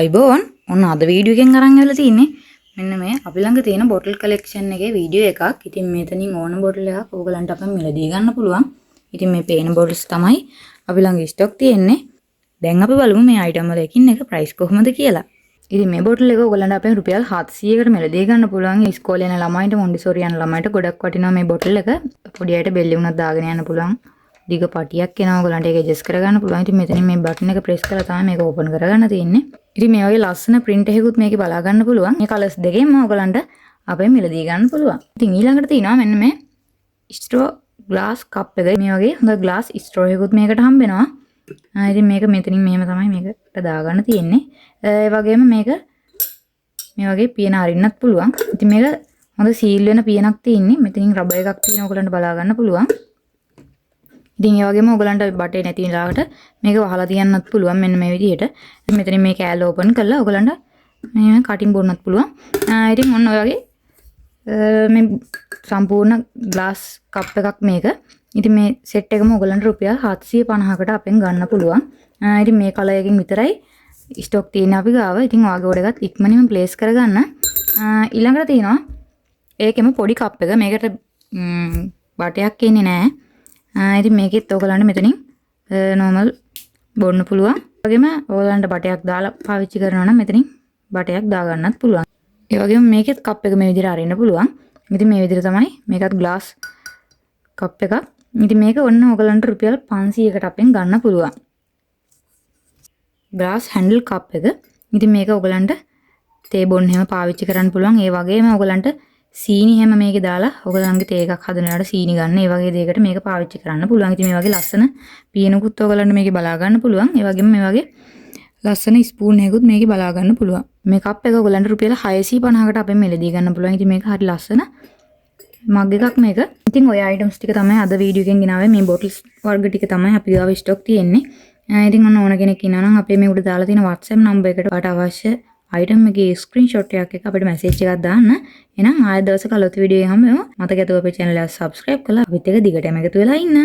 අයිබෝන් ඔන්න අද වීඩියෝ එකෙන් අරන් ඇවිල්ලා තින්නේ මෙන්න මේ අපි ළඟ තියෙන බොටල් කලෙක්ෂන් එකේ වීඩියෝ එකක්. ඉතින් මෙතනින් ඕන බොටල් එකක් ඕගලන්ට අපෙන් මිලදී ගන්න පුළුවන්. ඉතින් මේ පේන බොටල්ස් තමයි අපි ළඟ ස්ටොක් තියෙන්නේ. දැන් අපි බලමු මේ අයිටම් වල එකින් එක ප්‍රයිස් කොහොමද කියලා. ඉතින් මේ බොටල් එක ඕගලන්ට අපෙන් රුපියල් 700කට මිලදී ගන්න පුළුවන්. ඉස්කෝලේ යන ළමයින්ට මොන්ඩිසෝරි යන ළමයින්ට ගොඩක් වටිනවා මේ බොටල් එක. පොඩි අයට බෙල්ලේ උනත් දාගෙන යන්න පුළුවන්. දිග පටියක් එනවා ඔයගලන්ට ඒක ඇඩ්ජස්ට් කරගන්න පුළුවන්. ඉතින් මෙතනින් මේ බටන් එක ප්‍රෙස් කරලා තමයි මේක ඕපන් කරගන්න තියෙන්නේ. ඉතින් මේ වගේ ලස්සන print එකකුත් මේකේ බලා ගන්න පුළුවන්. මේ කලර්ස් දෙකෙන්ම ඔයගලන්ට අපෙන් මිලදී ගන්න පුළුවන්. ඉතින් ඊළඟට තියෙනවා මෙන්න මේ straw glass cup එක. මේ වගේ හොඳ glass straw එකකුත් මේකට හම්බෙනවා. ඉතින් මේක මෙතනින් මෙහෙම තමයි මේකට දාගන්න තියෙන්නේ. ඒ වගේම මේක මේ වගේ පියන අරින්නත් පුළුවන්. ඉතින් මේක හොඳ සීල් වෙන පියනක් තියෙන්නේ. මෙතනින් රබර් එකක් තියෙන ඔයගලන්ට බලා ගන්න පුළුවන්. ඉතින් ඒ වගේම ඔයගලන්ට බටේ නැති වෙලාවට මේක වහලා තියන්නත් පුළුවන් මෙන්න මේ විදිහට. ඉතින් මෙතනින් මේ කෑල්ල ඕපන් කරලා ඔයගලන්ට මේ කටින් බොන්නත් පුළුවන්. ඉතින් ඔන්න ඔය වගේ මේ සම්පූර්ණ ග්ලාස් කප් එකක් මේක. ඉතින් මේ සෙට් එකම ඔයගලන්ට රුපියල් 750කට අපෙන් ගන්න පුළුවන්. ඉතින් මේ කලර් එකකින් විතරයි ස්ටොක් තියෙන අපි ගාව. ඉතින් ඔයාගේ ඕඩර් එකත් ඉක්මනින්ම ප්ලේස් කරගන්න. ඊළඟට තියෙනවා ඒකෙම පොඩි කප් එක. මේකට බටයක් එන්නේ නැහැ. ඉතින් මේකෙත් ඔයගලන්ට මෙතනින් normal බොන්න පුළුවන්. ඒ වගේම ඔයගලන්ට බටයක් දාලා පාවිච්චි කරනවා නම් මෙතනින් බටයක් දාගන්නත් පුළුවන්. ඒ වගේම මේකෙත් කප් එක මේ විදිහට අරින්න පුළුවන්. ඉතින් මේ විදිහට තමයි මේකත් glass කප් එකක්. ඉතින් මේක ඔන්න ඔයගලන්ට රුපියල් 500කට අපෙන් ගන්න පුළුවන්. glass handle කප් එක. ඉතින් මේක ඔයගලන්ට තේ බොන්න හැම පාවිච්චි කරන්න පුළුවන්. ඒ වගේම ඔයගලන්ට සීනි හැම මේකේ දාලා ඔයගලන්ගේ තේ එකක් හදනකොට සීනි ගන්න. ඒ වගේ දෙයකට මේක පාවිච්චි කරන්න පුළුවන්. ඉතින් මේ වගේ ලස්සන පියනකුත් ඔයගලන්ට මේකේ බලා ගන්න පුළුවන්. ඒ වගේම මේ වගේ ලස්සන ස්පූන් එකකුත් මේකේ බලා ගන්න පුළුවන්. මේ කප් එක ඔයගලන්ට රුපියල් 650කට අපෙන් මිලදී ගන්න පුළුවන්. ඉතින් මේක හරි ලස්සන මග් එකක් මේක. ඉතින් ඔය අයිටම්ස් ටික තමයි අද වීඩියෝ එකෙන් ගෙනාවේ. මේ බොටල්ස් වර්ග ටික තමයි අපි ගාව ස්ටොක් තියෙන්නේ. ඉතින් ඔන්න ඕන කෙනෙක් ඉන්නවා නම් අපේ මේ උඩ දාලා තියෙන WhatsApp නම්බර් එකට ඔයාලට අවශ්‍ය item එකේ screenshot එකක් අපිට message එකක් දාන්න. එහෙනම් ආයෙ දවසක අලුත් වීඩියෝ එකක් හම්බෙමු. මතක ඇතුව අපේ channel එක subscribe කරලා අපිත් එක්ක දිගටම එකතු වෙලා ඉන්න.